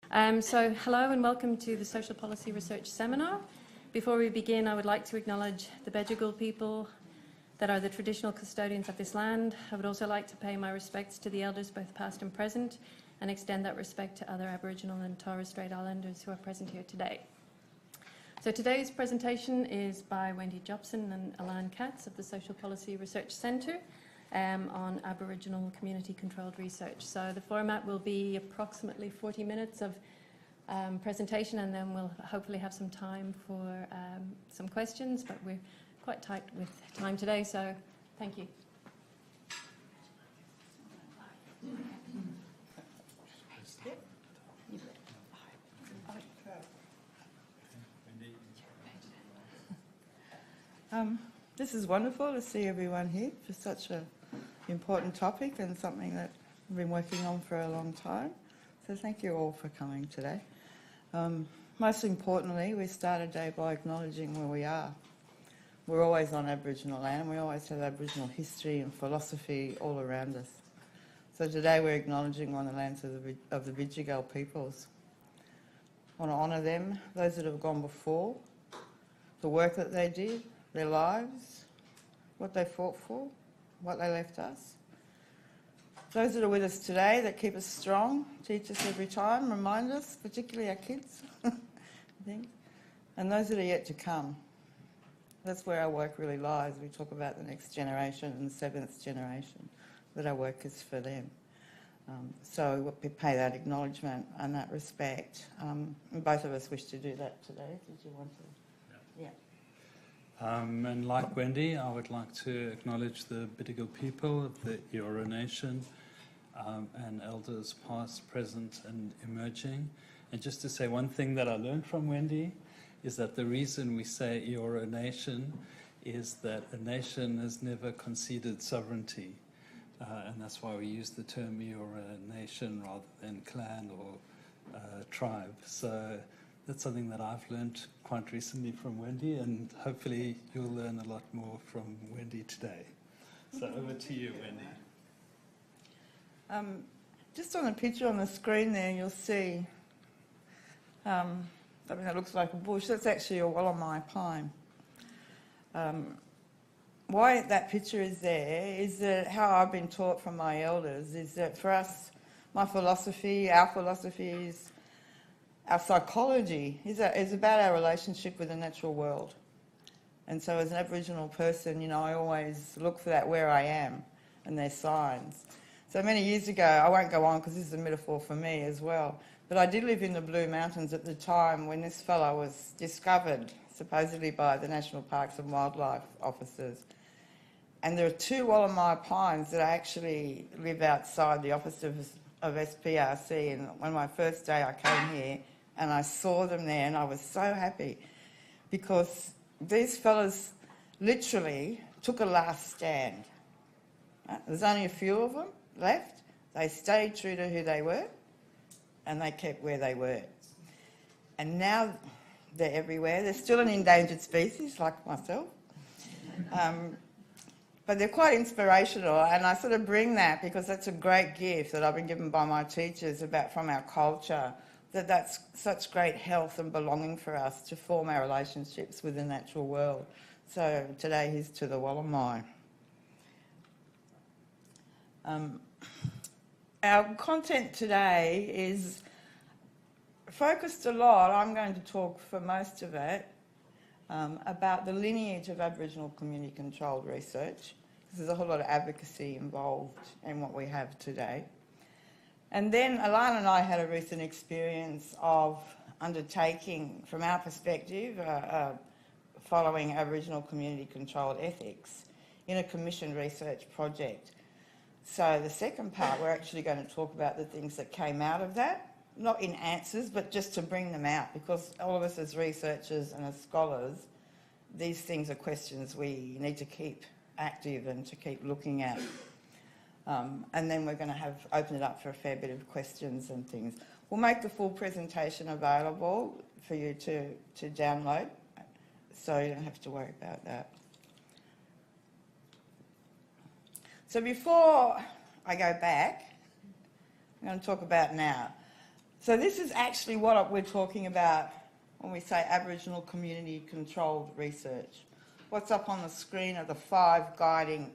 So hello and welcome to the Social Policy Research Seminar. Before we begin, I would like to acknowledge the Aboriginal people that are the traditional custodians of this land. I would also like to pay my respects to the elders, both past and present, and extend that respect to other Aboriginal and Torres Strait Islanders who are present here today. So today's presentation is by Wendy Jopson and Ilan Katz of the Social Policy Research Centre on Aboriginal community-controlled research. So the format will be approximately 40 minutes of presentation, and then we'll hopefully have some time for some questions, but we're quite tight with time today, so thank you. This is wonderful to see everyone here for such an important topic and something that I've been working on for a long time. So thank you all for coming today. Most importantly, we start a day by acknowledging where we are. We're always on Aboriginal land, and we always have Aboriginal history and philosophy all around us. So today we're acknowledging one of the lands of the Aboriginal peoples. I want to honour them, those that have gone before, the work that they did, their lives, what they fought for, what they left us. Those that are with us today that keep us strong, teach us every time, remind us, particularly our kids, and those that are yet to come. That's where our work really lies. We talk about the next generation and the seventh generation, that our work is for them. So we pay that acknowledgement and that respect. And both of us wish to do that today. Did you want to? Yeah. And like Wendy, I would like to acknowledge the Bidjigal people of the Eora Nation and elders past, present and emerging. And just to say one thing that I learned from Wendy is that the reason we say Eora Nation is that a nation has never conceded sovereignty. And that's why we use the term Eora Nation rather than clan or tribe. So that's something that I've learned quite recently from Wendy, and hopefully you'll learn a lot more from Wendy today. So over to you, Wendy. Just on the picture on the screen there, you'll see something that looks like a bush. That's actually a Wallamai pine. Why that picture is there is that how I've been taught from my elders is that for us, my philosophy, our philosophy is our psychology is about our relationship with the natural world. And so as an Aboriginal person, you know, I always look for that where I am, and there's signs. So many years ago, I won't go on because this is a metaphor for me as well, but I did live in the Blue Mountains at the time when this fellow was discovered, supposedly by the National Parks and Wildlife officers. And there are two Wallamai pines that actually live outside the office of SPRC, and on my first day I came here, and I saw them there, and I was so happy because these fellas literally took a last stand. There's only a few of them left. They stayed true to who they were, and they kept where they were. And now they're everywhere. They're still an endangered species, like myself. But they're quite inspirational, and I sort of bring that because that's a great gift that I've been given by my teachers about from our culture, that's such great health and belonging for us to form our relationships with the natural world. So today here's to the Wallamai. Our content today is focused a lot, I'm going to talk for most of it, about the lineage of Aboriginal community-controlled research, because there's a whole lot of advocacy involved in what we have today. And then Ilan and I had a recent experience of undertaking, from our perspective, following Aboriginal community-controlled ethics in a commissioned research project. So the second part, we're actually going to talk about the things that came out of that, not in answers, but just to bring them out, because all of us as researchers and as scholars, these things are questions we need to keep active and to keep looking at. And then we're going to open it up for a fair bit of questions and things. We'll make the full presentation available for you to download, so you don't have to worry about that. So before I go back, I'm going to talk about now. So this is actually what we're talking about when we say Aboriginal community controlled research. What's up on the screen are the 5 guiding,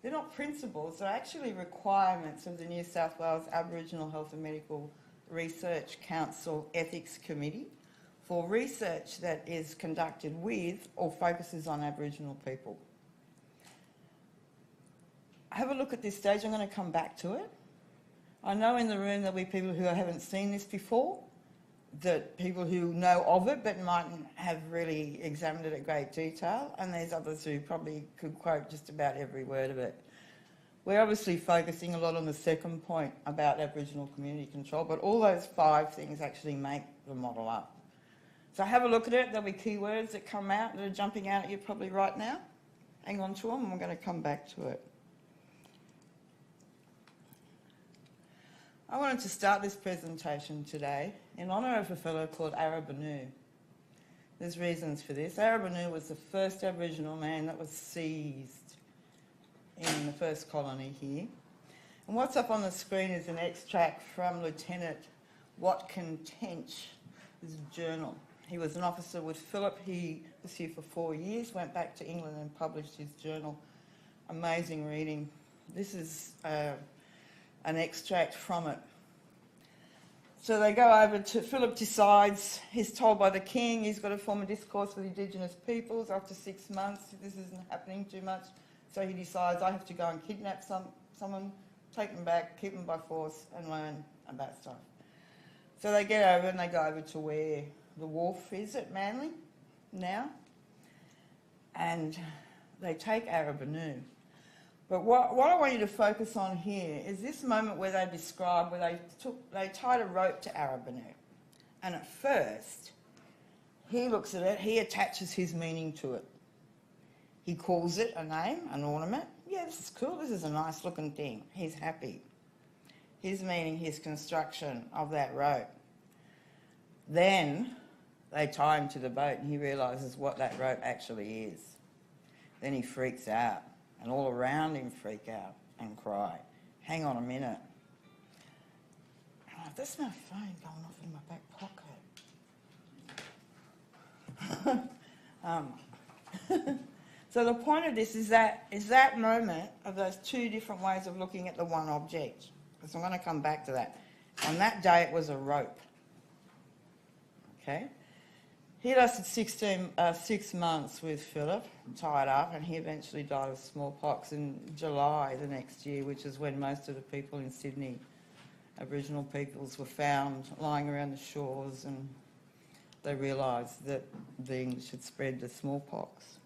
they're not principles, they're actually requirements of the New South Wales Aboriginal Health and Medical Research Council Ethics Committee for research that is conducted with or focuses on Aboriginal people. Have a look at this stage, I'm going to come back to it. I know in the room there'll be people who haven't seen this before, that people who know of it but mightn't have really examined it at great detail, and there's others who probably could quote just about every word of it. We're obviously focusing a lot on the second point about Aboriginal community control, but all those 5 things actually make the model up. So have a look at it, there'll be keywords that come out that are jumping out at you probably right now. Hang on to them and we're going to come back to it. I wanted to start this presentation today in honour of a fellow called Arabanu. There's reasons for this. Arabanu was the first Aboriginal man that was seized in the first colony here. And what's up on the screen is an extract from Lieutenant Watkin Tench's journal. He was an officer with Phillip. He was here for 4 years, went back to England and published his journal. Amazing reading. This is an extract from it. So they go over to, Phillip decides, he's told by the king he's got to form a discourse with Indigenous peoples. After 6 months, this isn't happening too much. So he decides, I have to go and kidnap someone, take them back, keep them by force and learn about stuff. So they get over and they go over to where the wharf is at Manly now. And they take Arabanu. But what I want you to focus on here is this moment where they describe where they tied a rope to Arabanu. And at first, he looks at it, he attaches his meaning to it. He calls it a name, an ornament. Yeah, this is cool, this is a nice looking thing. He's happy. His meaning, his construction of that rope. Then they tie him to the boat and he realises what that rope actually is. Then he freaks out. And all around him freak out and cry. Hang on a minute. Oh, that's my phone going off in my back pocket. So the point of this is that moment of those 2 different ways of looking at the one object. Because I'm going to come back to that. On that day it was a rope. Okay? He lasted 6 months with Phillip, tied up, and he eventually died of smallpox in July the next year, which is when most of the people in Sydney, Aboriginal peoples, were found lying around the shores, and they realised that the English had spread the smallpox.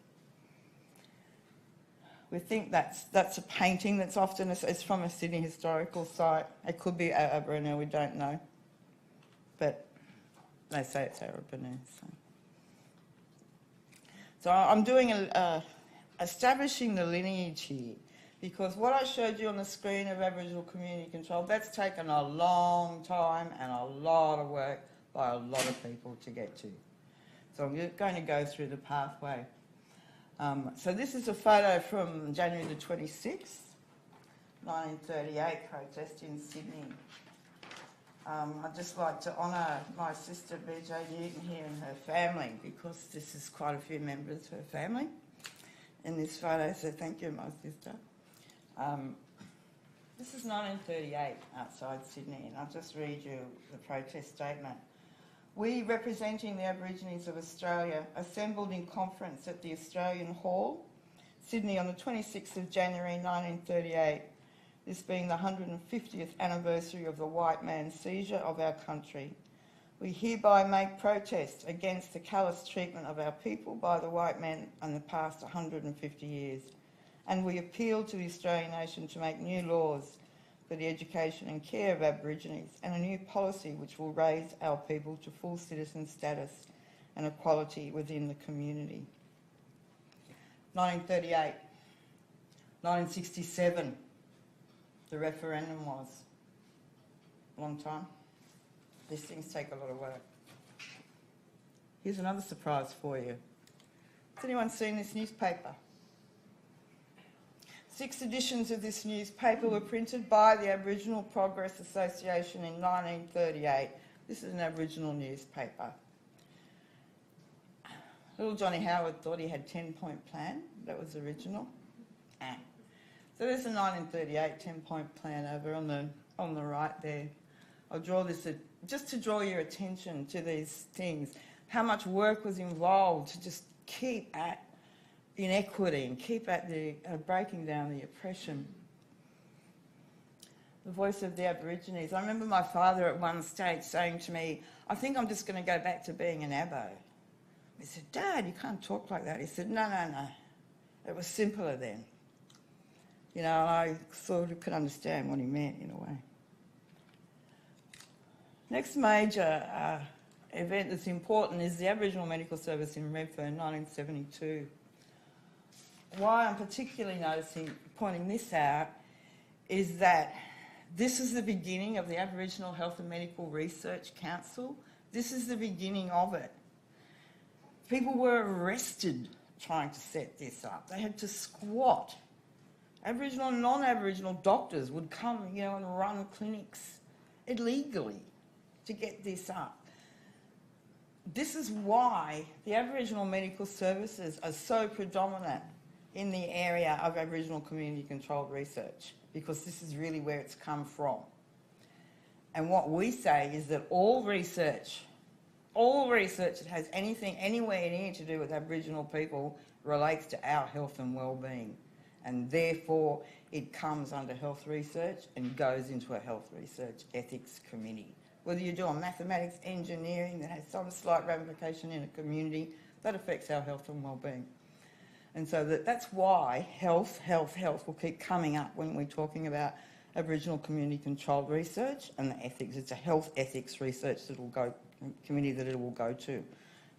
We think that's a painting that's often, it's from a Sydney historical site. It could be Aboriginal, we don't know. But they say it's Arabanu. So I'm doing establishing the lineage here, because what I showed you on the screen of Aboriginal community control, that's taken a long time and a lot of work by a lot of people to get to. So I'm going to go through the pathway. So this is a photo from January the 26th, 1938, protest in Sydney. I'd just like to honour my sister BJ Newton here and her family, because this is quite a few members of her family in this photo, so thank you, my sister. This is 1938 outside Sydney, and I'll just read you the protest statement. We, representing the Aborigines of Australia, assembled in conference at the Australian Hall, Sydney, on the 26th of January 1938, this being the 150th anniversary of the white man's seizure of our country. We hereby make protest against the callous treatment of our people by the white man in the past 150 years, and we appeal to the Australian nation to make new laws for the education and care of Aborigines, and a new policy which will raise our people to full citizen status and equality within the community. 1938, 1967, the referendum was. A long time. These things take a lot of work. Here's another surprise for you. Has anyone seen this newspaper? 6 editions of this newspaper were printed by the Aboriginal Progress Association in 1938. This is an Aboriginal newspaper. Little Johnny Howard thought he had 10-point plan. That was original. So there's a 1938 10-point plan over on the right there. I'll draw this just to draw your attention to these things. How much work was involved to just keep at inequity and keep at the breaking down the oppression. The voice of the Aborigines. I remember my father at one stage saying to me, I think I'm just going to go back to being an Abo. I said, Dad, you can't talk like that. He said, no. It was simpler then. You know, I sort of could understand what he meant in a way. Next major event that's important is the Aboriginal Medical Service in Redfern, 1972. Why I'm particularly pointing this out is that this is the beginning of the Aboriginal Health and Medical Research Council. This is the beginning of it. People were arrested trying to set this up. They had to squat. Aboriginal and non-Aboriginal doctors would come, you know, and run clinics illegally to get this up. This is why the Aboriginal medical services are so predominant in the area of Aboriginal community-controlled research, because this is really where it's come from. And what we say is that all research that has anything anywhere near to do with Aboriginal people relates to our health and well-being. And therefore, it comes under health research and goes into a health research ethics committee. Whether you're doing mathematics, engineering, that has some slight ramification in a community, that affects our health and well-being. And so that's why health will keep coming up when we're talking about Aboriginal community-controlled research and the ethics. It's a health ethics research committee that it will go to.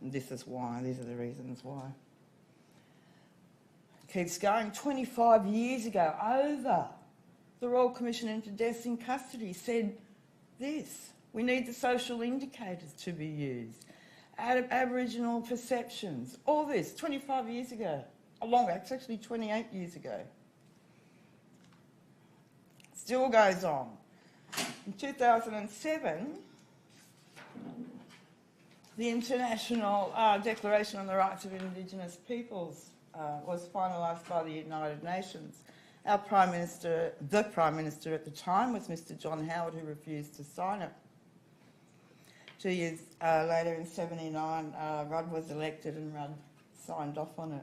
And this is why, these are the reasons why. Keeps going. 25 years ago, the Royal Commission into Deaths in Custody said this: we need the social indicators to be used, Aboriginal perceptions, all this, 25 years ago. Longer, it's actually 28 years ago. Still goes on. In 2007, the International Declaration on the Rights of Indigenous Peoples was finalised by the United Nations. Our Prime Minister, the Prime Minister at the time, was Mr John Howard, who refused to sign it. 2 years later, in 1979, Rudd was elected and Rudd signed off on it.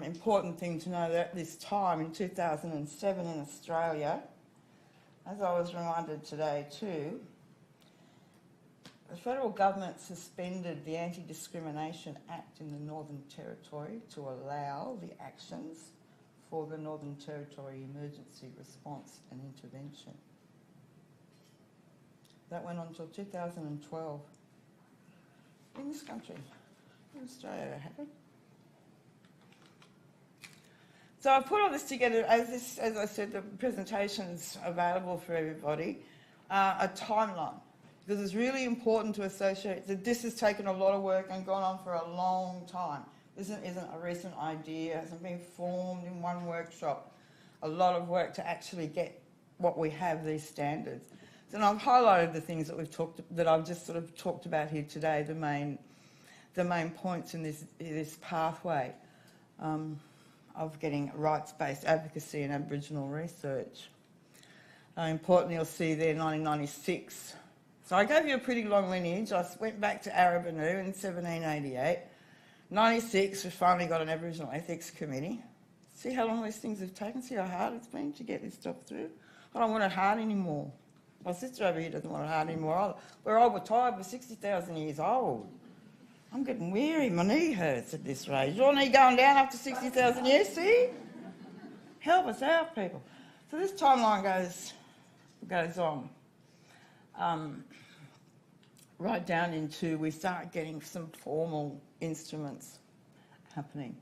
Important thing to know that at this time, in 2007 in Australia, as I was reminded today too, the federal government suspended the Anti-Discrimination Act in the Northern Territory to allow the actions for the Northern Territory Emergency Response and Intervention. That went on until 2012 in this country, in Australia, they haven't. So I've put all this together, as I said, the presentation's available for everybody, a timeline. Because it's really important to associate that this has taken a lot of work and gone on for a long time. This isn't a recent idea, it hasn't been formed in one workshop. A lot of work to actually get what we have, these standards. So I've highlighted the things that I've just sort of talked about here today, the main points in this pathway of getting rights-based advocacy and Aboriginal research. Importantly, you'll see there 1996. So I gave you a pretty long lineage. I went back to Arabanu in 1788. 96, we finally got an Aboriginal Ethics Committee. See how long these things have taken? See how hard it's been to get this stuff through? I don't want it hard anymore. My sister over here doesn't want it hard anymore. We're all retired, we're 60,000 years old. I'm getting weary, my knee hurts at this rate. Your knee going down after 60,000 years, see? Help us out, people. So this timeline goes on. Right down into, we start getting some formal instruments happening.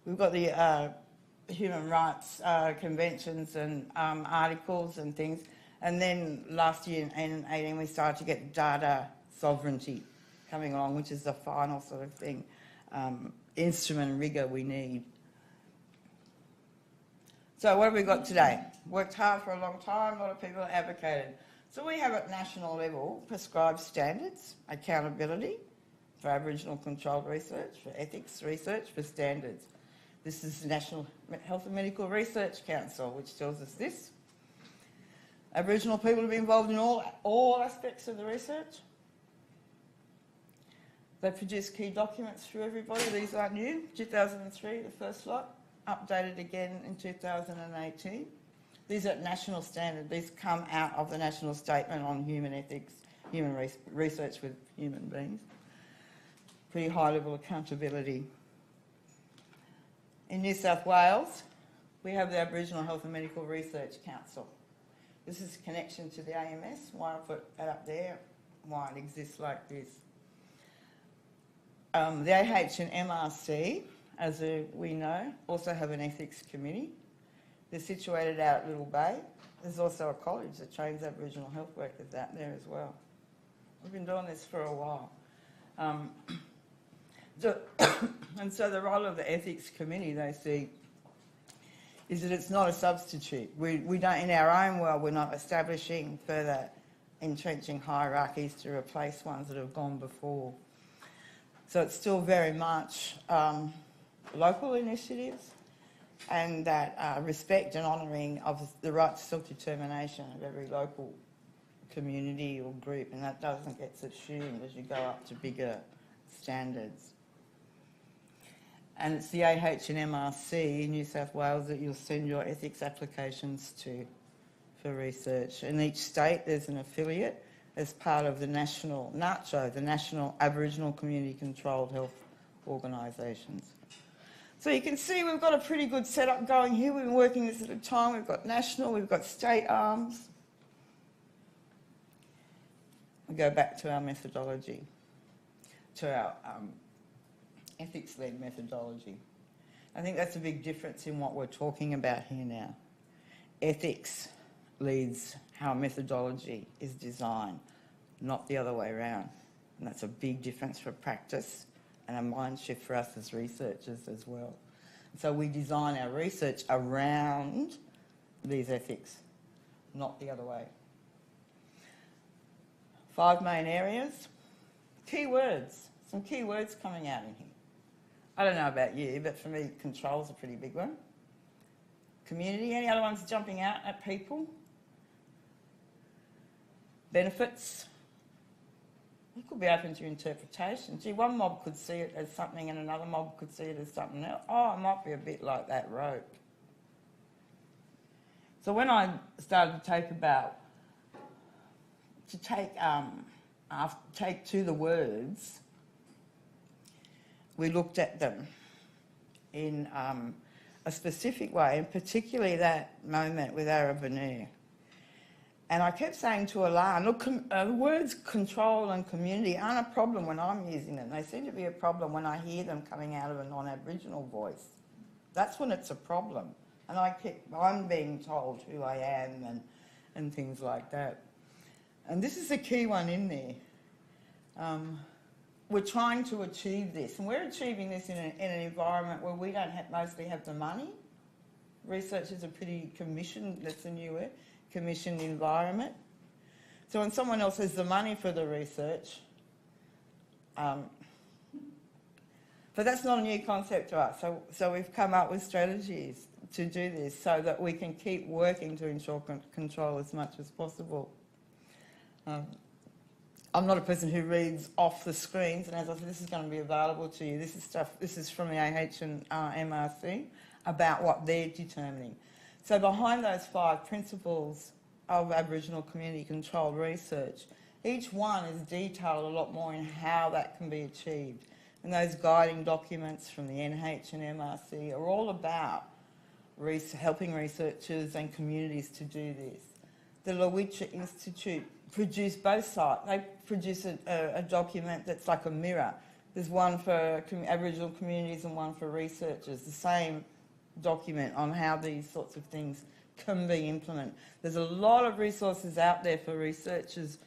We've got the human rights conventions and articles and things, and then last year in 2018 we started to get data sovereignty coming along, which is the final sort of thing, instrument and rigour we need. So what have we got today? Worked hard for a long time, a lot of people advocated. So we have at national level prescribed standards, accountability for Aboriginal controlled research, for ethics research, for standards. This is the National Health and Medical Research Council, which tells us this. Aboriginal people to be involved in all aspects of the research. They produce key documents for everybody. These aren't new. 2003, the first lot, updated again in 2018. These are national standard. These come out of the National Statement on Human Ethics, Human Research with Human Beings. Pretty high level accountability. In New South Wales, we have the Aboriginal Health and Medical Research Council. This is a connection to the AMS, why I put that up there, why it exists like this. The AH and MRC, as we know, also have an ethics committee. They're situated out at Little Bay. There's also a college that trains Aboriginal health workers out there as well. We've been doing this for a while. And so the role of the ethics committee, they see, is that it's not a substitute. We don't, in our own world, we're not establishing further entrenching hierarchies to replace ones that have gone before. So it's still very much local initiatives, and that respect and honouring of the right to self-determination of every local community or group, and that doesn't get subsumed as you go up to bigger standards. And it's the AH and MRC in New South Wales that you'll send your ethics applications to for research. In each state there's an affiliate as part of the national NACCHO, the National Aboriginal Community Controlled Health Organisations. So you can see we've got a pretty good setup going here. We've been working this at a time. We've got national, we've got state arms. We go back to our methodology, to our ethics-led methodology. I think that's a big difference in what we're talking about here now. Ethics leads how methodology is designed, not the other way around. And that's a big difference for practice and a mind shift for us as researchers as well. So we design our research around these ethics, not the other way. 5 main areas. Keywords. Some key words coming out in here. I don't know about you, but for me, control's a pretty big one. Community. Any other ones jumping out at people? Benefits. It could be open to interpretation. Gee, one mob could see it as something and another mob could see it as something else. Oh, it might be a bit like that rope. So when I started to take to the words, we looked at them in a specific way, and particularly that moment with Arabanu. And I kept saying to Ilan, look, the words control and community aren't a problem when I'm using them. They seem to be a problem when I hear them coming out of a non-Aboriginal voice. That's when it's a problem. And I'm being told who I am and things like that. And this is a key one in there. We're trying to achieve this, and we're achieving this in an environment where we don't mostly have the money. Research is a pretty commissioned, that's a new word, commissioned environment. So when someone else has the money for the research, but that's not a new concept to us. So we've come up with strategies to do this so that we can keep working to ensure control as much as possible. I'm not a person who reads off the screens, and as I said, this is going to be available to you. This is from the AH and MRC about what they're determining. So behind those 5 principles of Aboriginal community controlled research, each one is detailed a lot more in how that can be achieved. And those guiding documents from the NH and MRC are all about helping researchers and communities to do this. The Lowitja Institute produce both sides. They produce a document that's like a mirror. There's one for Aboriginal communities and one for researchers, the same document on how these sorts of things can be implemented. There's a lot of resources out there for researchers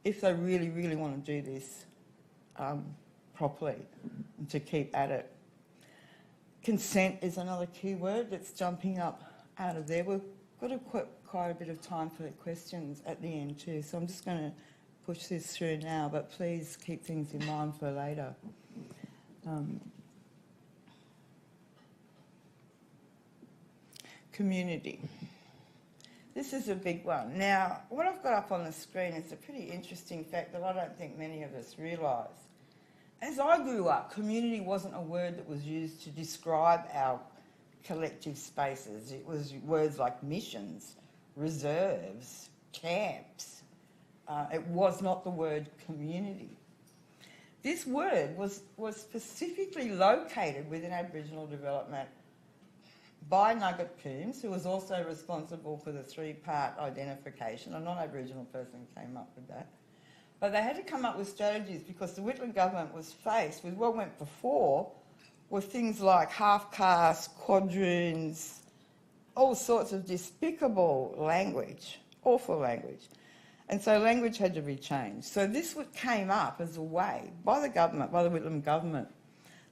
if they really, really want to do this properly and to keep at it. Consent is another key word that's jumping up out of there. We've got quite a bit of time for questions at the end too, so I'm just going to push this through now, but please keep things in mind for later. Community. This is a big one. Now, what I've got up on the screen is a pretty interesting fact that I don't think many of us realise. As I grew up, community wasn't a word that was used to describe our collective spaces. It was words like missions, reserves, camps. It was not the word community. This word was specifically located within Aboriginal development by Nugget Coombs, who was also responsible for the three-part identification. A non-Aboriginal person came up with that. But they had to come up with strategies because the Whitlam government was faced with what went before with things like half-caste, quadroons, all sorts of despicable language, awful language. And so language had to be changed. So this came up as a way by the government, by the Whitlam government,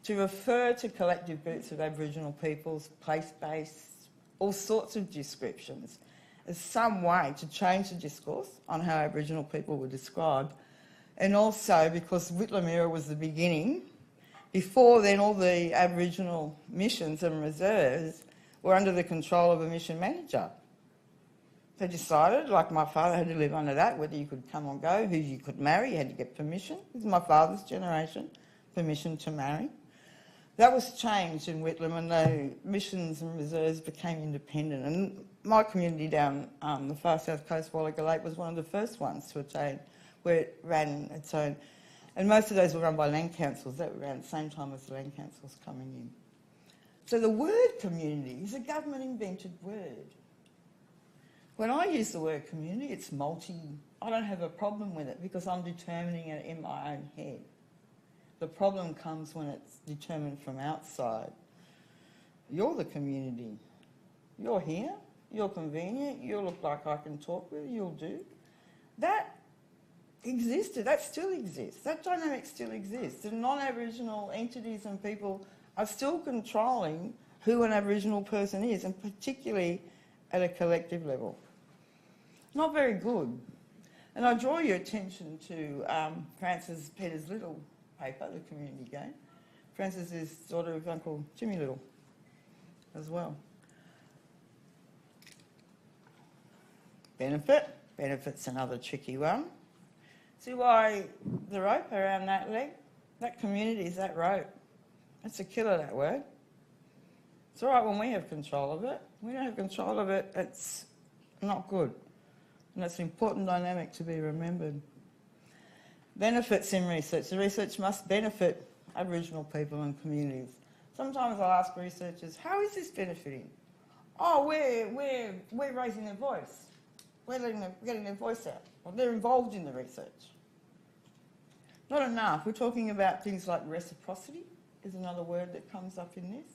to refer to collective groups of Aboriginal peoples, place-based, all sorts of descriptions, as some way to change the discourse on how Aboriginal people were described. And also because the Whitlam era was the beginning, before then all the Aboriginal missions and reserves were under the control of a mission manager. They decided, like my father had to live under that, whether you could come or go, who you could marry, you had to get permission. This is my father's generation, permission to marry. That was changed in Whitlam and the missions and reserves became independent. And my community down the far south coast, Wallaga Lake, was one of the first ones to attain, where it ran its own. And most of those were run by land councils. That were around at the same time as the land councils coming in. So the word community is a government-invented word. When I use the word community, it's I don't have a problem with it because I'm determining it in my own head. The problem comes when it's determined from outside. You're the community. You're here. You're convenient. You look like I can talk with. You'll do. That existed. That still exists. That dynamic still exists. The non-Aboriginal entities and people are still controlling who an Aboriginal person is, and particularly at a collective level. Not very good. And I draw your attention to Frances Peters Little paper, The Community Game. Frances is daughter of Uncle Jimmy Little as well. Benefit's another tricky one. See why the rope around that leg? That community is that rope. That's a killer, that word. It's all right when we have control of it. We don't have control of it, it's not good. And that's an important dynamic to be remembered. Benefits in research. The research must benefit Aboriginal people and communities. Sometimes I'll ask researchers, how is this benefiting? Oh, we're raising their voice. We're getting their voice out. Well, they're involved in the research. Not enough. We're talking about things like reciprocity is another word that comes up in this.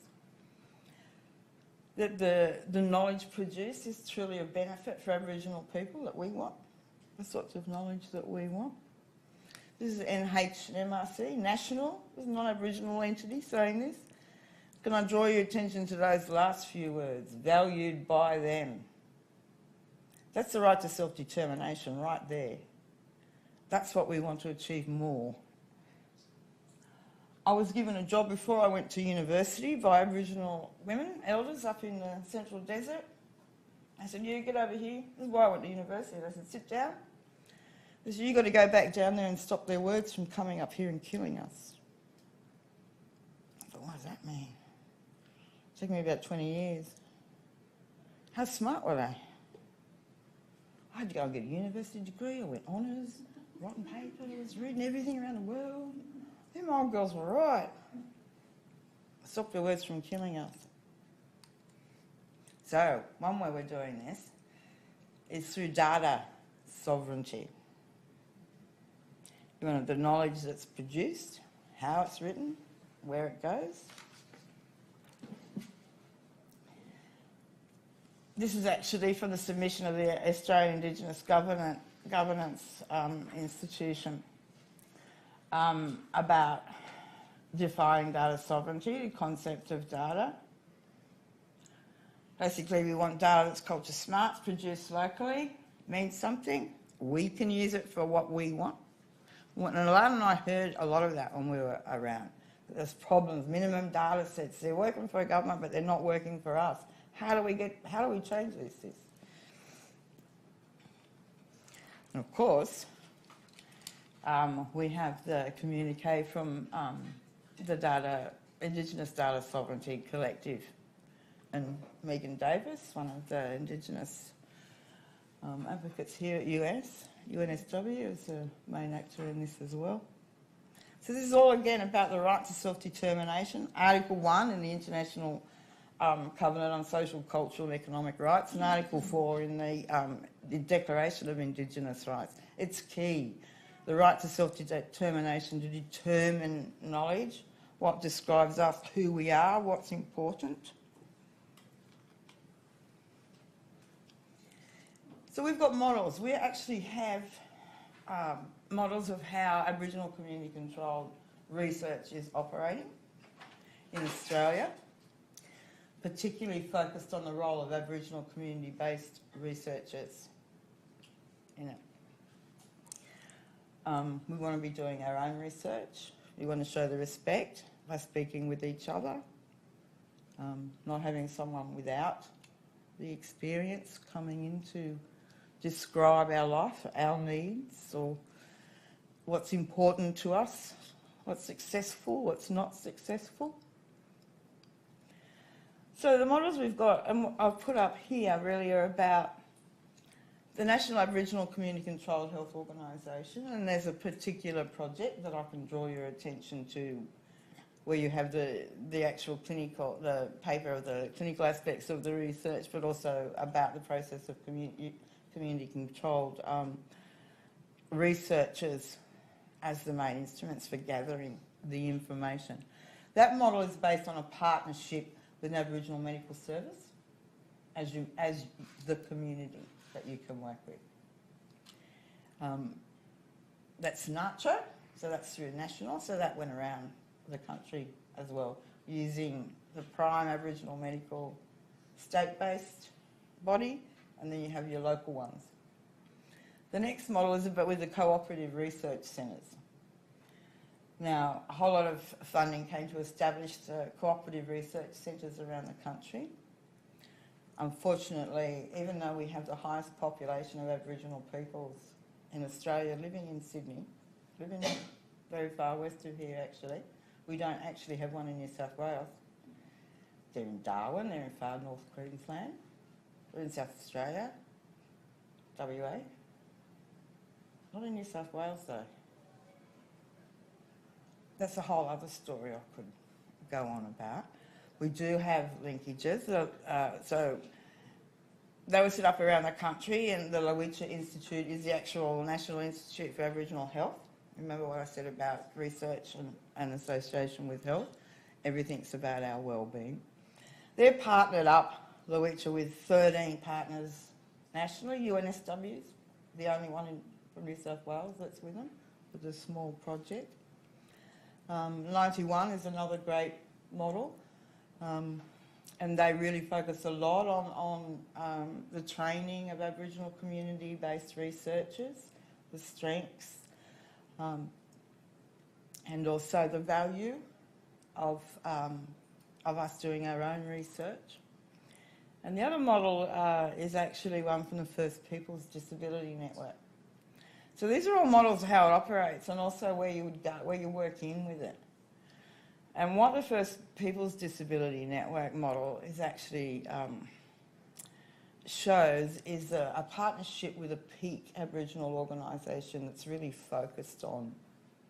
That the knowledge produced is truly a benefit for Aboriginal people that we want, the sorts of knowledge that we want. This is NHMRC, national, this is a non-Aboriginal entity saying this. Can I draw your attention to those last few words, valued by them? That's the right to self-determination right there. That's what we want to achieve more. I was given a job before I went to university by Aboriginal women, elders up in the Central Desert. I said, you get over here. This is why I went to university. I said, sit down. They said, you've got to go back down there and stop their words from coming up here and killing us. I thought, what does that mean? It took me about 20 years. How smart were they? I had to go and get a university degree. I went honours, writing papers, reading everything around the world. Them old girls were right. Stop their words from killing us. So, one way we're doing this is through data sovereignty. You want the knowledge that's produced, how it's written, where it goes. This is actually from the submission of the Australian Indigenous Governance Institution about defining data sovereignty, the concept of data. Basically, we want data that's culture smart, produced locally, means something. We can use it for what we want. And Ilan and I heard a lot of that when we were around. There's problems, minimum data sets. They're working for a government, but they're not working for us. How do we change this? And of course, we have the communique from the Indigenous Data Sovereignty Collective, and Megan Davis, one of the Indigenous advocates here at UNSW, is the main actor in this as well. So this is all again about the right to self-determination, Article 1 in the International Covenant on Social, Cultural and Economic Rights, and Article 4 in the Declaration of Indigenous Rights. It's key. The right to self-determination, to determine knowledge, what describes us, who we are, what's important. So we've got models. We actually have models of how Aboriginal community-controlled research is operating in Australia, particularly focused on the role of Aboriginal community-based researchers in it. We want to be doing our own research. We want to show the respect by speaking with each other, not having someone without the experience coming in to describe our life, our needs, or what's important to us, what's successful, what's not successful. So the models we've got, and I've put up here, really are about the National Aboriginal Community Controlled Health Organisation, and there's a particular project that I can draw your attention to where you have the actual clinical, the paper of the clinical aspects of the research, but also about the process of community-controlled researchers as the main instruments for gathering the information. That model is based on a partnership with an Aboriginal medical service as the community that you can work with. That's NACHO, so that's through national, so that went around the country as well, using the prime Aboriginal medical state-based body, and then you have your local ones. The next model is about with the cooperative research centres. Now, a whole lot of funding came to establish the cooperative research centres around the country. Unfortunately, even though we have the highest population of Aboriginal peoples in Australia living in Sydney, living very far west of here actually, we don't actually have one in New South Wales. They're in Darwin, they're in far north Queensland, they're in South Australia, WA. Not in New South Wales though. That's a whole other story I could go on about. We do have linkages. So they were set up around the country, and the Lowitja Institute is the actual National Institute for Aboriginal Health. Remember what I said about research and association with health? Everything's about our well-being. They're partnered up, Lowitja, with 13 partners nationally. UNSW is the only one from New South Wales that's with them, with a small project. 91 is another great model. And they really focus a lot on the training of Aboriginal community-based researchers, the strengths, and also the value of us doing our own research. And the other model is actually one from the First Peoples Disability Network. So these are all models of how it operates, and also where you would go, where you work in with it. And what the First Peoples Disability Network model is actually shows is a partnership with a peak Aboriginal organisation that's really focused on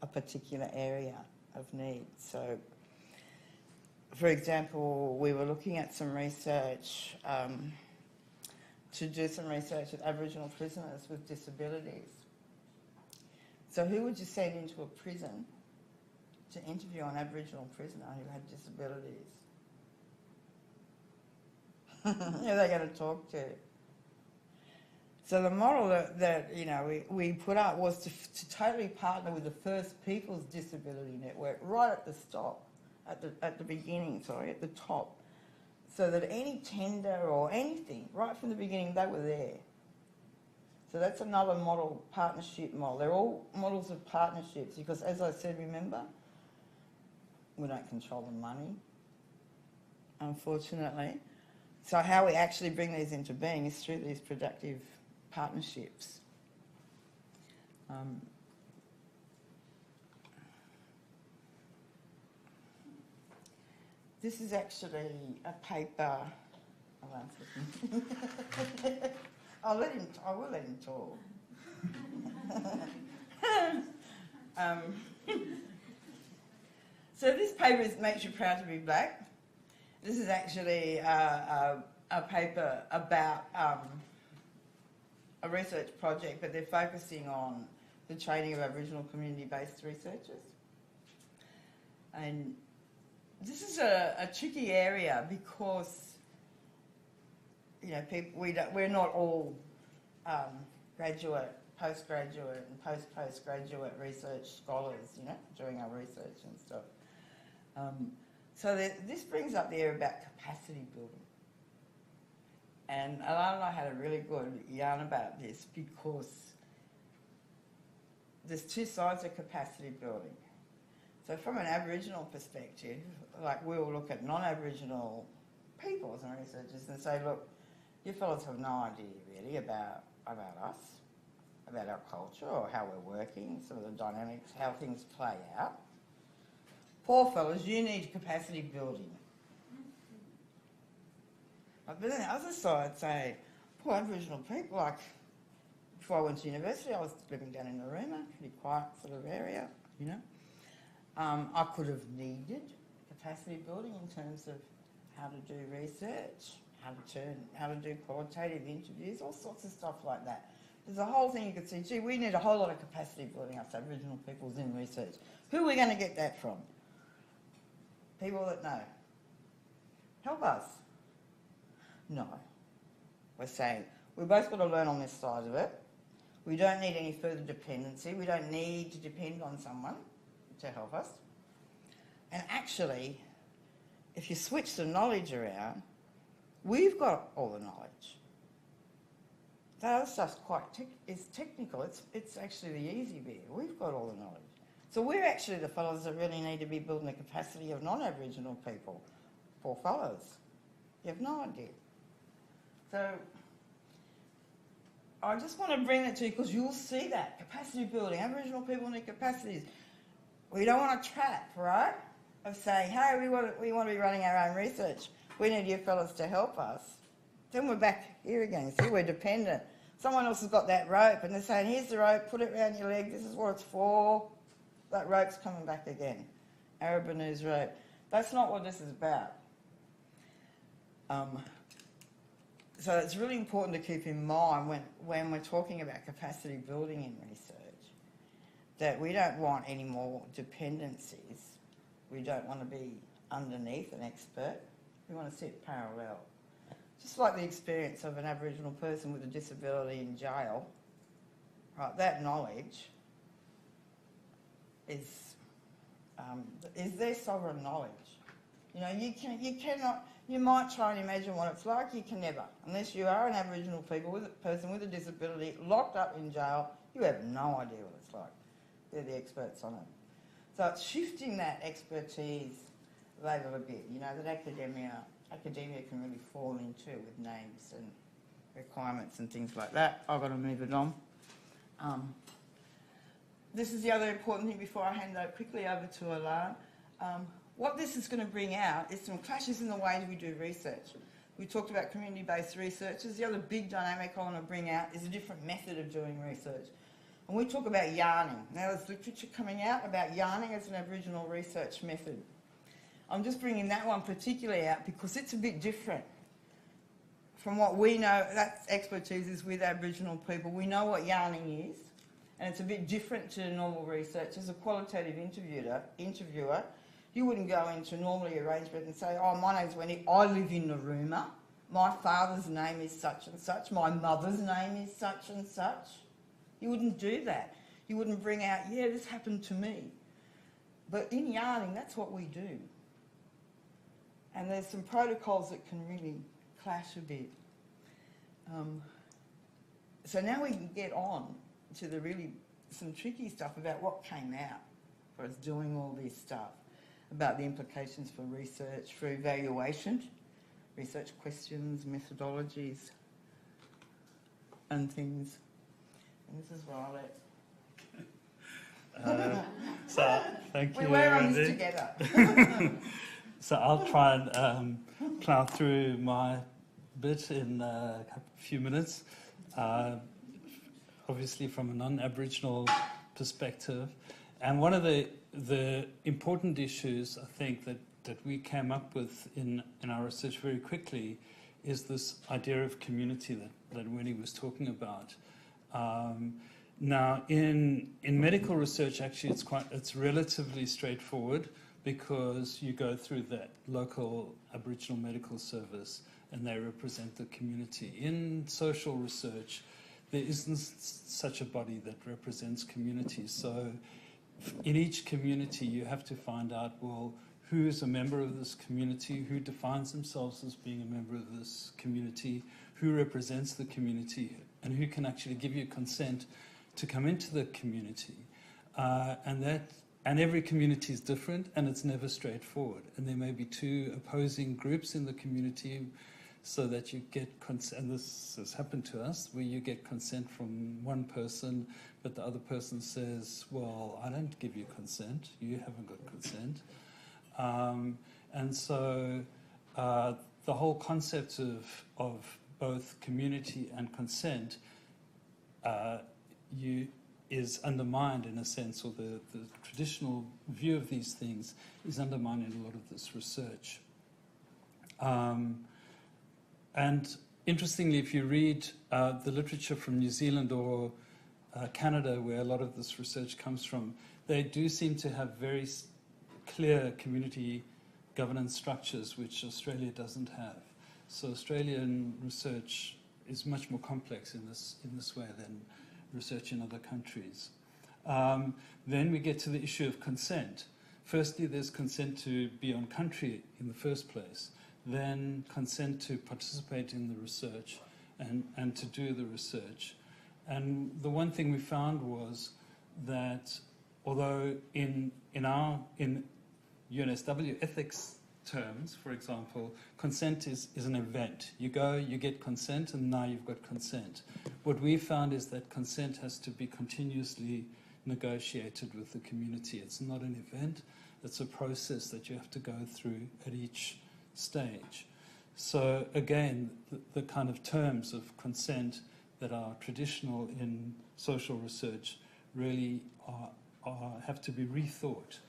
a particular area of need. So, for example, we were looking at some research to do some research with Aboriginal prisoners with disabilities. So who would you send into a prison to interview an Aboriginal prisoner who had disabilities? Who are they going to talk to? So the model that we put up was to totally partner with the First Peoples Disability Network right at the top, at the beginning, at the top. so that any tender or anything, right from the beginning, they were there. So that's another model, partnership model. They're all models of partnerships because, as I said, remember, we don't control the money, unfortunately. So how we actually bring these into being is through these productive partnerships. This is actually a paper. I will let him talk. So this paper makes you proud to be black. This is actually a paper about a research project, but they're focusing on the training of Aboriginal community-based researchers. And this is a tricky area because, you know, we're not all graduate, postgraduate and postgraduate research scholars, you know, doing our research and stuff. So this brings up the area about capacity building. And Ilan and I had a really good yarn about this because there's two sides of capacity building. So from an Aboriginal perspective, like we'll look at non-Aboriginal peoples and researchers and say, look, you fellas have no idea really about us, about our culture or how we're working, some of the dynamics, how things play out. Poor fellas, you need capacity building. But then the other side say, poor Aboriginal people, like before I went to university, I was living down in Narooma, pretty quiet sort of area, you know. I could have needed capacity building in terms of how to do research, how to do qualitative interviews, all sorts of stuff like that. There's a whole thing you could see, gee, we need a whole lot of capacity building us Aboriginal peoples in research. Who are we going to get that from? People that know. Help us. No. We're saying, we've both got to learn on this side of it. We don't need any further dependency. We don't need to depend on someone to help us. And actually, if you switch the knowledge around, we've got all the knowledge. That other stuff's it's technical. It's actually the easy bit. We've got all the knowledge. So we're actually the fellows that really need to be building the capacity of non-Aboriginal people. Poor fellows. You have no idea. So I just want to bring that to you because you'll see that. Capacity building. Aboriginal people need capacities. We don't want a trap, right, of saying, hey, we want to be running our own research. We need you fellas to help us. Then we're back here again. See, we're dependent. Someone else has got that rope and they're saying, here's the rope, put it around your leg, this is what it's for. That rope's coming back again. Arabanu's rope. That's not what this is about. So it's really important to keep in mind when we're talking about capacity building in research that we don't want any more dependencies. We don't want to be underneath an expert. We want to sit parallel. Just like the experience of an Aboriginal person with a disability in jail, right? That knowledge is their sovereign knowledge. You know, you might try and imagine what it's like, you can never. Unless you are an Aboriginal person with a disability, locked up in jail, you have no idea what it's like. They're the experts on it. So it's shifting that expertise label a bit, you know, that academia can really fall into with names and requirements and things like that. I've got to move it on. This is the other important thing before I hand that quickly over to Ilan. What this is going to bring out is some clashes in the ways we do research. We talked about community-based researchers. The other big dynamic I want to bring out is a different method of doing research. And we talk about yarning. Now there's literature coming out about yarning as an Aboriginal research method. I'm just bringing that one particularly out because it's a bit different from what we know. That expertise is with Aboriginal people. We know what yarning is, and it's a bit different to normal research. As a qualitative interviewer, you wouldn't go into normally arrangement and say, oh, my name's Wendy, I live in Narooma, my father's name is such and such, my mother's name is such and such. You wouldn't do that. You wouldn't bring out, yeah, this happened to me. But in yarning, that's what we do. And there's some protocols that can really clash a bit. So now we can get on to the really, some tricky stuff about what came out for us doing all this stuff, about the implications for research, for evaluation, research questions, methodologies, and things. And this is where I let. So thank you, We were on this Wendy. together. So I'll try and plough through my bit in a few minutes. Obviously from a non-Aboriginal perspective. And one of the important issues, I think, that we came up with in our research very quickly is this idea of community that Wendy was talking about. Now, in medical research, actually, it's relatively straightforward because you go through that local Aboriginal medical service and they represent the community. In social research, there isn't such a body that represents communities. So in each community, you have to find out, well, who is a member of this community, who defines themselves as being a member of this community, who represents the community, and who can actually give you consent to come into the community. And every community is different, and it's never straightforward. And there may be two opposing groups in the community, so that you get consent. And this has happened to us, where you get consent from one person, but the other person says, well, I don't give you consent, you haven't got consent. And so the whole concept of both community and consent is undermined in a sense, or the traditional view of these things is undermined in a lot of this research. And interestingly, if you read the literature from New Zealand or Canada, where a lot of this research comes from, they do seem to have very clear community governance structures, which Australia doesn't have. So Australian research is much more complex in this way than research in other countries. Then we get to the issue of consent. Firstly, there's consent to be on country in the first place, then consent to participate in the research and to do the research. And the one thing we found was that although in UNSW ethics terms, for example, consent is an event. You go, you get consent, and now you've got consent. What we found is that consent has to be continuously negotiated with the community. It's not an event, it's a process that you have to go through at each stage. So again, the kind of terms of consent that are traditional in social research really have to be rethought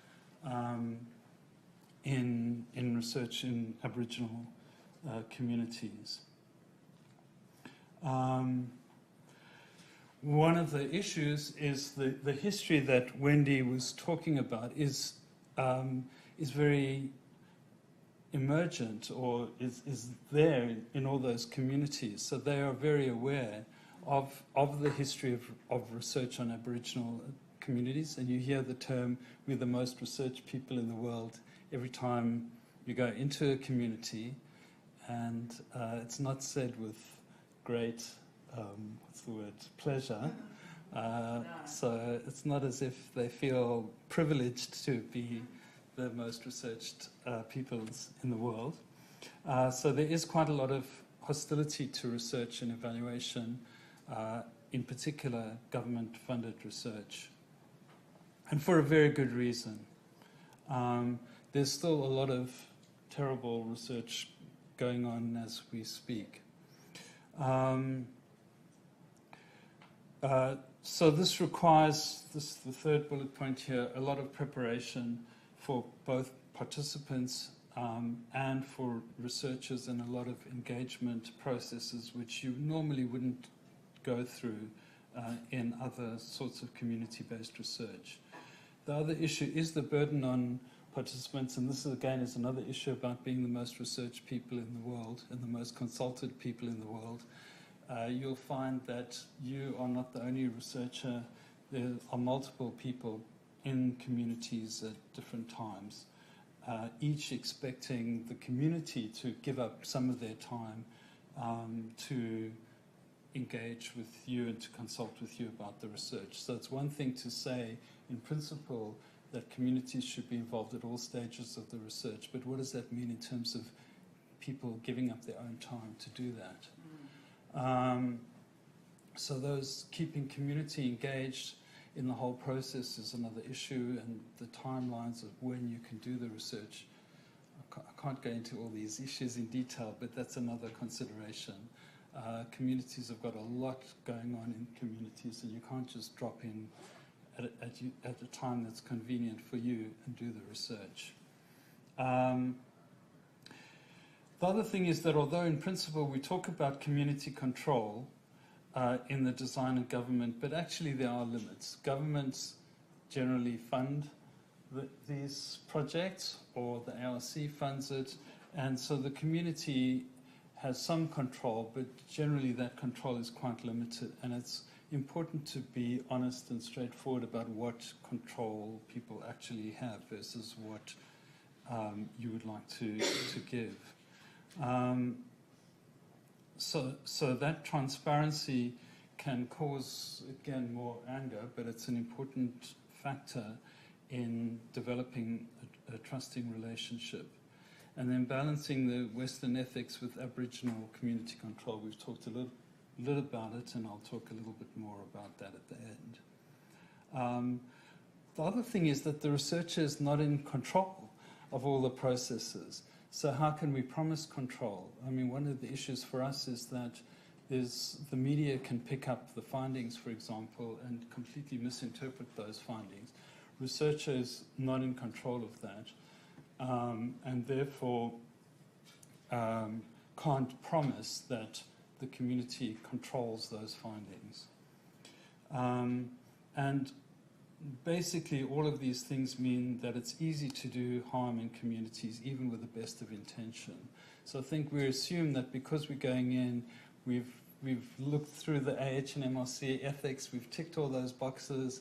in research in Aboriginal communities. One of the issues is the history that Wendy was talking about is very emergent, or is there in all those communities. So they are very aware of the history of research on Aboriginal communities, and you hear the term, we're the most researched people in the world, every time you go into a community, and it's not said with great, pleasure. So it's not as if they feel privileged to be the most researched peoples in the world. So there is quite a lot of hostility to research and evaluation, in particular government-funded research, and for a very good reason. There's still a lot of terrible research going on as we speak. So this requires, the third bullet point here, a lot of preparation for both participants and for researchers, and a lot of engagement processes which you normally wouldn't go through in other sorts of community-based research. The other issue is the burden on participants, and this again is another issue about being the most researched people in the world and the most consulted people in the world. You'll find that you are not the only researcher. There are multiple people in communities at different times. each expecting the community to give up some of their time to engage with you and to consult with you about the research. So it's one thing to say, in principle, that communities should be involved at all stages of the research, but what does that mean in terms of people giving up their own time to do that? So those keeping community engaged in the whole process is another issue, and the timelines of when you can do the research. I can't go into all these issues in detail, but that's another consideration. Communities have got a lot going on in communities, and you can't just drop in at a time that's convenient for you and do the research. The other thing is that although in principle we talk about community control in the design of government, but actually there are limits. Governments generally fund these projects, or the ARC funds it, and so the community has some control, but generally that control is quite limited, and it's important to be honest and straightforward about what control people actually have versus what you would like to give. So that transparency can cause, again, more anger, but it's an important factor in developing a trusting relationship. And then balancing the Western ethics with Aboriginal community control. We've talked a little about it, and I'll talk a little bit more about that at the end. The other thing is that the researcher is not in control of all the processes. So how can we promise control? I mean, one of the issues for us is that the media can pick up the findings, for example, and completely misinterpret those findings. Researcher is not in control of that, and therefore can't promise that the community controls those findings. And basically all of these things mean that it's easy to do harm in communities, even with the best of intention. So I think we assume that because we're going in, we've looked through the AH and MRC ethics, we've ticked all those boxes,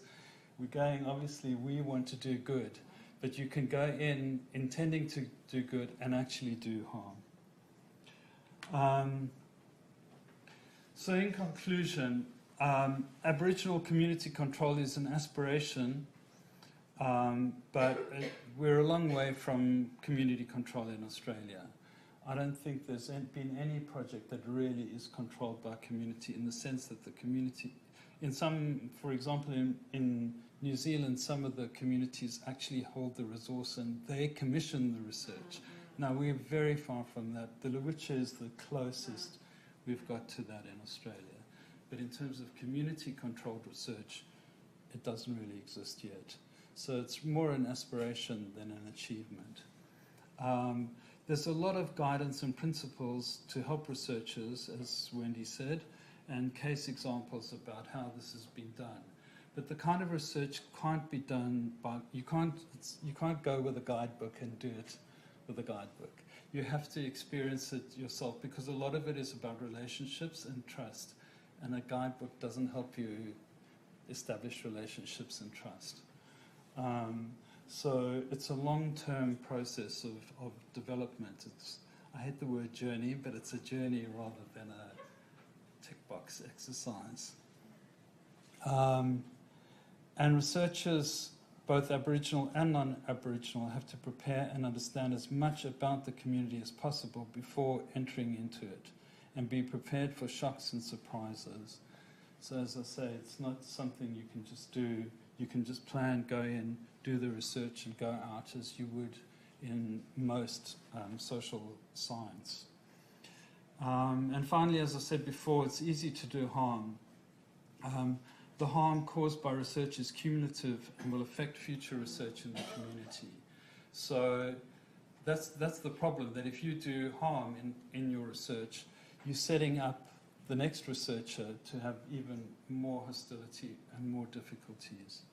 we're going, obviously we want to do good, but you can go in intending to do good and actually do harm. So in conclusion, Aboriginal community control is an aspiration, but we're a long way from community control in Australia. I don't think there's been any project that really is controlled by community, in the sense that the community, in some, for example, in New Zealand, some of the communities actually hold the resource and they commission the research. Now, we're very far from that. The Lowitja is the closest we've got to that in Australia. But in terms of community-controlled research, it doesn't really exist yet. So it's more an aspiration than an achievement. There's a lot of guidance and principles to help researchers, as Wendy said, and case examples about how this has been done. But the kind of research can't be done by, you can't go with a guidebook and do it with a guidebook. You have to experience it yourself, because a lot of it is about relationships and trust. And a guidebook doesn't help you establish relationships and trust. So it's a long-term process of development. I hate the word journey, but it's a journey rather than a tick box exercise. And researchers, both Aboriginal and non-Aboriginal, have to prepare and understand as much about the community as possible before entering into it, and be prepared for shocks and surprises. So as I say, it's not something you can just do. You can just plan, go in, do the research, and go out as you would in most social science. And finally, as I said before, it's easy to do harm. The harm caused by research is cumulative and will affect future research in the community. So that's the problem, that if you do harm in your research, you're setting up the next researcher to have even more hostility and more difficulties.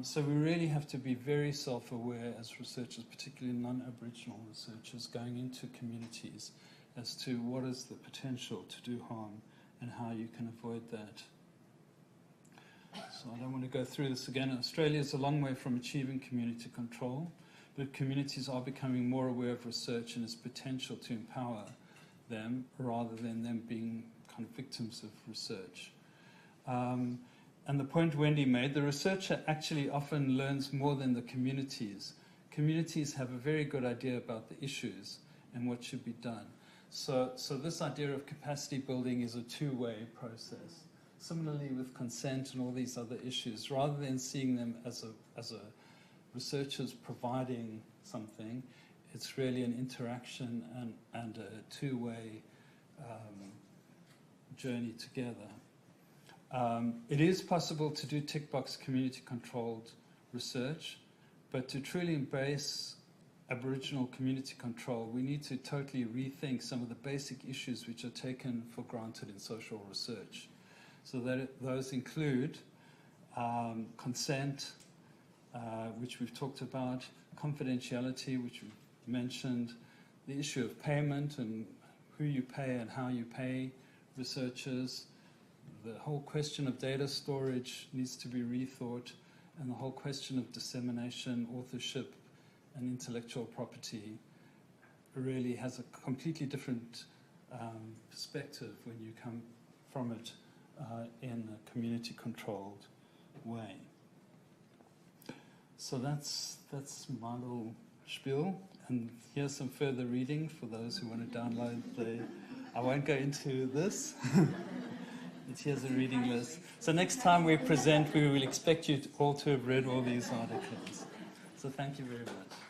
So we really have to be very self-aware as researchers, particularly non-Aboriginal researchers, going into communities as to what is the potential to do harm and how you can avoid that. So I don't want to go through this again. Australia is a long way from achieving community control, but communities are becoming more aware of research and its potential to empower them rather than them being kind of victims of research. And the point Wendy made, the researcher actually often learns more than the communities. Communities have a very good idea about the issues and what should be done. So this idea of capacity building is a two-way process. Similarly with consent and all these other issues, rather than seeing them as a researchers providing something, it's really an interaction and a two-way journey together. It is possible to do tick box community-controlled research, but to truly embrace Aboriginal community control, we need to totally rethink some of the basic issues which are taken for granted in social research. So those include consent, which we've talked about, confidentiality, which we've mentioned, the issue of payment and who you pay and how you pay researchers. The whole question of data storage needs to be rethought, and the whole question of dissemination, authorship, and intellectual property really has a completely different perspective when you come from it in a community-controlled way. So that's my little spiel, and here's some further reading for those who want to download the... I won't go into this. Here's a reading list. So next time we present, we will expect you all to have read all these articles. So thank you very much.